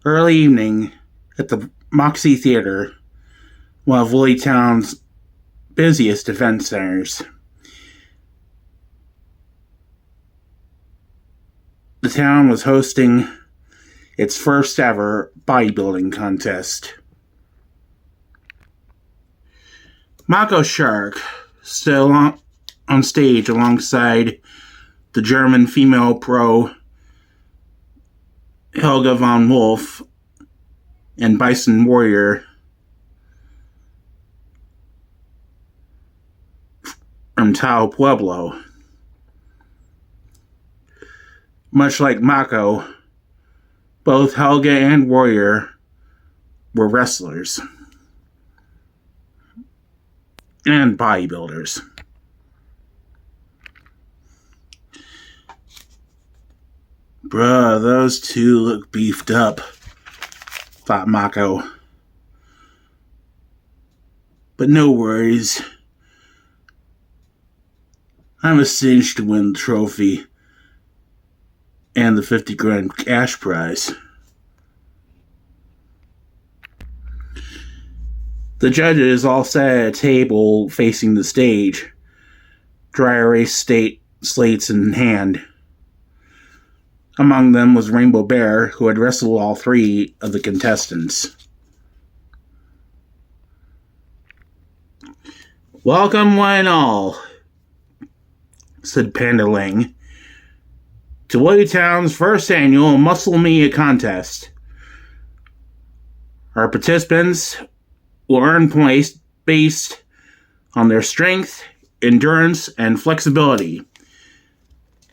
Early evening at the Moxie Theater, one of Willytown's busiest event centers. The town was hosting its first ever bodybuilding contest. Mako Shark stood on stage alongside the German female pro Helga Von Wulf and Bison Warrior from Tahoe Pueblo. Much like Mako, both Helga and Warrior were wrestlers and bodybuilders. Bruh, those two look beefed up, thought Mako. But no worries. I'm a cinch to win the trophy and the 50 grand cash prize. The judges all sat at a table facing the stage, dry erase slates in hand. Among them was Rainbow Bear, who had wrestled all three of the contestants. "Welcome one and all," said Panda Ling, "to Willytown's first annual Muscle Mania contest. Our participants will earn points based on their strength, endurance, and flexibility.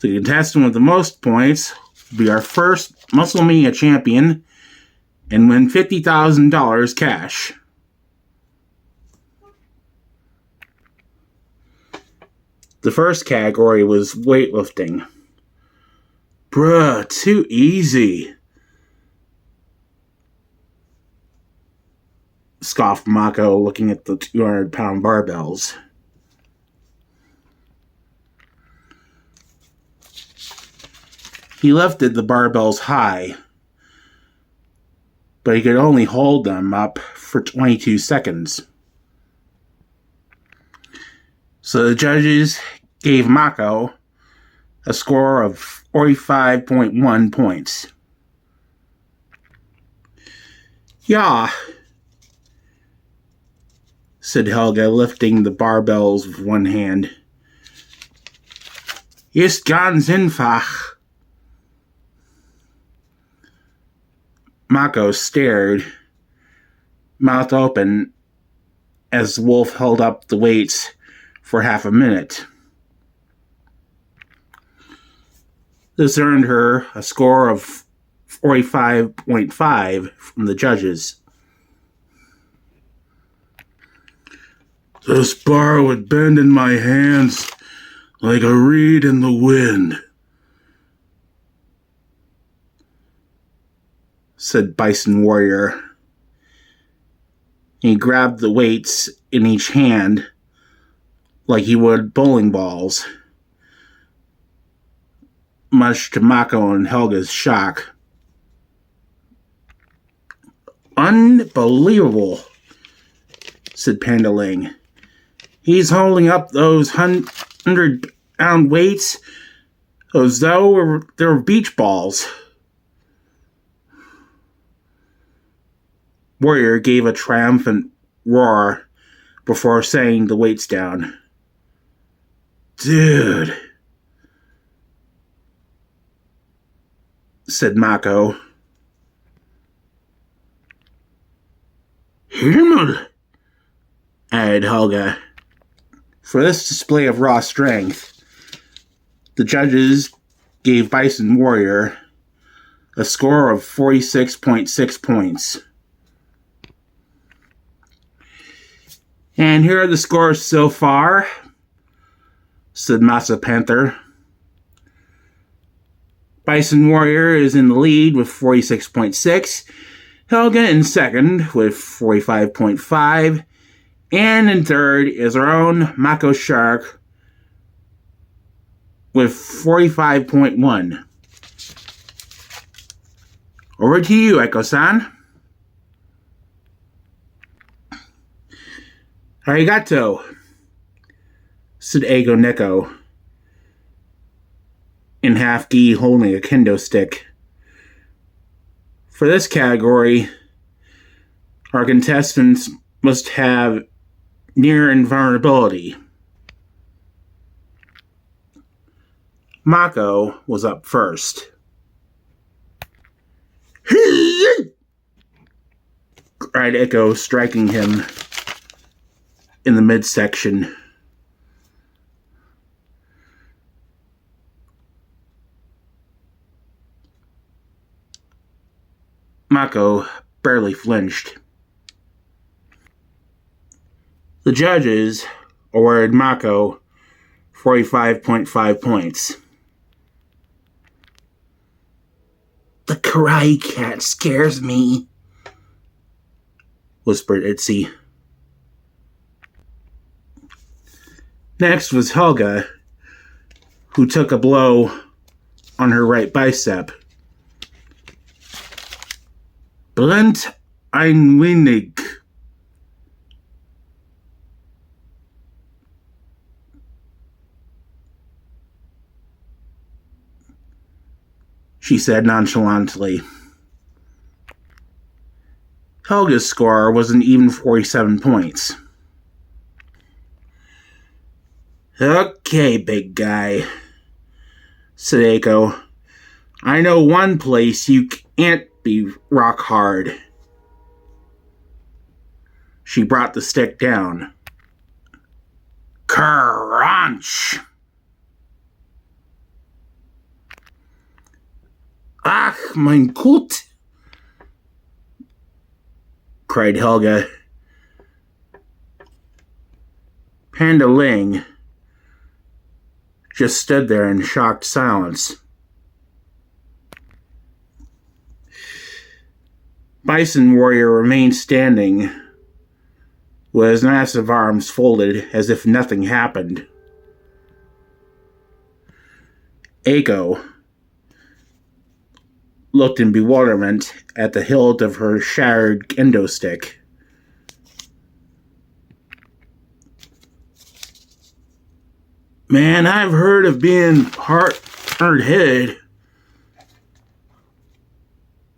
The contestant with the most points will be our first Muscle Mania champion and win $50,000 cash." The first category was weightlifting. "Bruh, too easy," scoffed Mako, looking at the 200-pound barbells. He lifted the barbells high, but he could only hold them up for 22 seconds. So the judges gave Mako a score of 45.1 points. "Yeah," said Helga, lifting the barbells with one hand. "Ist ganz einfach." Mako stared, mouth open, as Wolf held up the weights for half a minute. This earned her a score of 45.5 from the judges. "This bar would bend in my hands like a reed in the wind," said Bison Warrior. He grabbed the weights in each hand like he would bowling balls, much to Mako and Helga's shock. "Unbelievable," said Panda Ling. "He's holding up those 100-pound weights as though they were beach balls." Warrior gave a triumphant roar before setting the weights down. "Dude," said Mako. "Himmel," added Helga. For this display of raw strength, the judges gave Bison Warrior a score of 46.6 points. "And here are the scores so far," said Massa Panther. Bison Warrior is in the lead with 46.6, Helga in second with 45.5, and in third is our own Mako Shark with 45.1. Over to you, Eiko-san. Arigato, said Eiko Neko, in half-gi holding a kendo stick. For this category, our contestants must have near invulnerability. Mako was up first. Cried Eiko, striking him in the midsection. Mako barely flinched. The judges awarded Mako 45.5 points. The karate cat scares me, whispered Itzy. Next was Helga, who took a blow on her right bicep. Blunt ein wenig, she said nonchalantly. Helga's score was an even 47 points. Okay, big guy, said Eiko. I know one place you can't be rock hard. She brought the stick down. Crunch! Ach, mein Gott! Cried Helga. Panda Ling just stood there in shocked silence. Bison Warrior remained standing with his massive arms folded as if nothing happened. Eiko looked in bewilderment at the hilt of her shattered kendo stick. Man, I've heard of being hard-headed,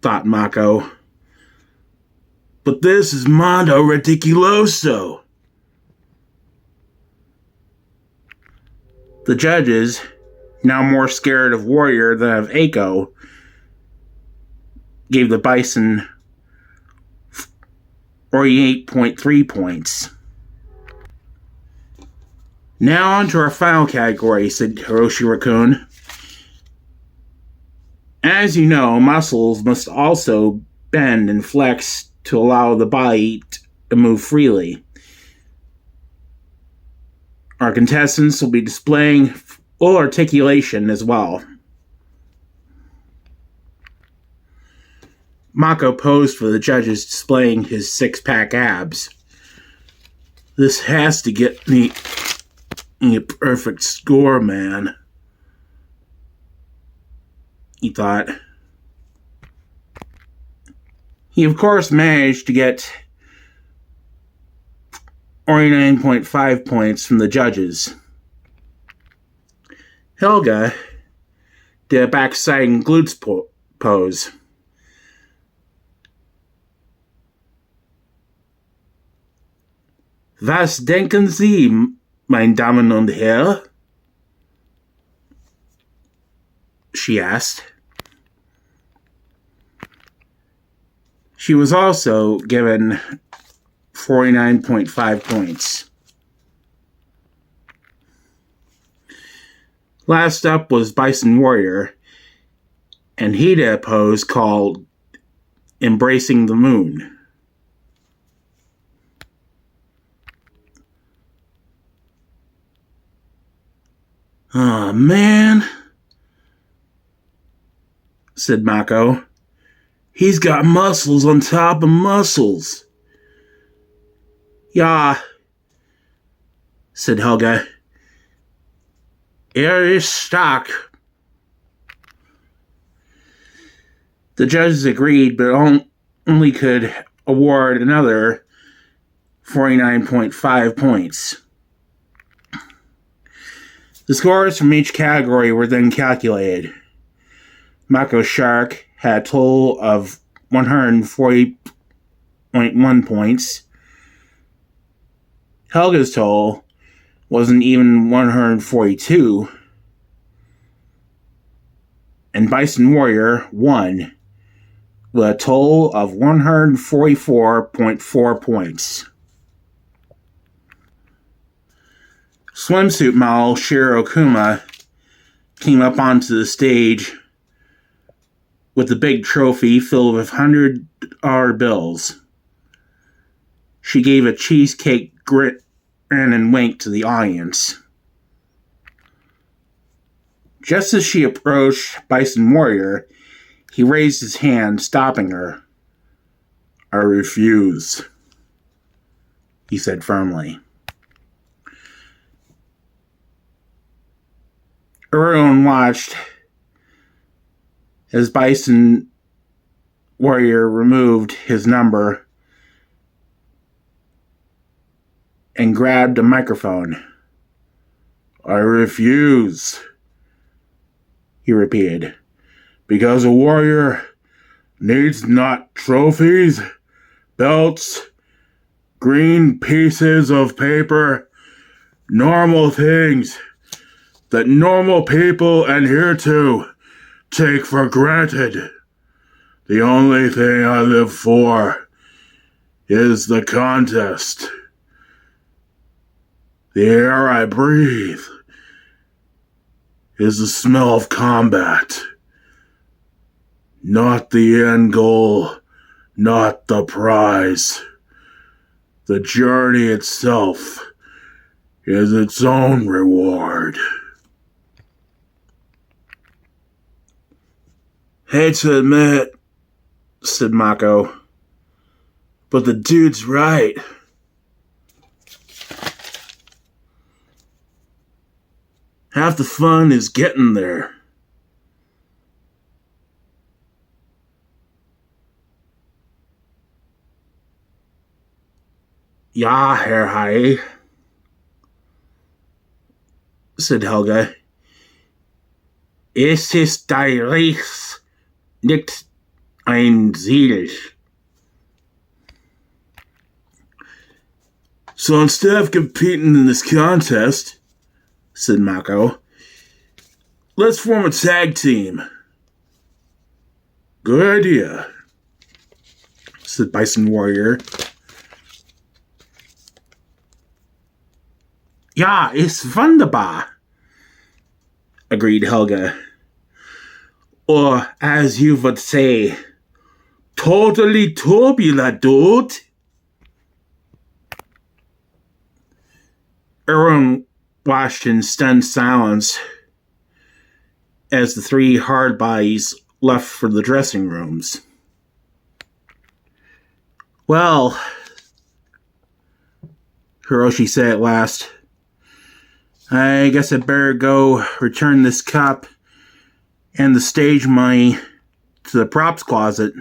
thought Mako. But this is Mondo Ridiculoso. The judges, now more scared of Warrior than of Eiko, gave the Bison 48.3 points. Now on to our final category, said Hiroshi Raccoon. As you know, muscles must also bend and flex to allow the body to move freely. Our contestants will be displaying full articulation as well. Mako posed for the judges, displaying his six-pack abs. This has to get me a perfect score, man, he thought. He, of course, managed to get 49.5 points from the judges. Helga did a backside and glutes pose. Was denken Sie, meine Damen und Herren? She asked. She was also given 49.5 points. Last up was Bison Warrior, and he did a pose called Embracing the Moon. Oh, man, said Mako. He's got muscles on top of muscles. Yeah, said Helga. Er ist stark. The judges agreed, but only could award another 49.5 points. The scores from each category were then calculated. Mako Shark had a total of 140.1 points. Helga's total wasn't even 142. And Bison Warrior won with a total of 144.4 points. Swimsuit model Shiro Kuma came up onto the stage with a big trophy filled with $100 bills. She gave a cheesecake grin and wink to the audience. Just as she approached Bison Warrior, he raised his hand, stopping her. "I refuse," he said firmly. Everyone watched as Bison Warrior removed his number and grabbed a microphone. "I refuse," he repeated, "because a warrior needs not trophies, belts, green pieces of paper, normal things that normal people adhere to, take for granted. The only thing I live for is the contest. The air I breathe is the smell of combat. Not the end goal, not the prize. The journey itself is its own reward." "Hate to admit," said Mako, "but the dude's right. Half the fun is getting there." "Ja, Herr Hai," said Helga. "Es ist dein Recht, nicht ein Ziel." "So instead of competing in this contest," said Mako, "let's form a tag team." "Good idea," said Bison Warrior. "Ja, ist wunderbar," agreed Helga. "Or, as you would say, totally turbulent, dude." Everyone watched in stunned silence as the three hard bodies left for the dressing rooms. "Well," Hiroshi said at last, "I guess I'd better go return this cup and the stage money to the props closet."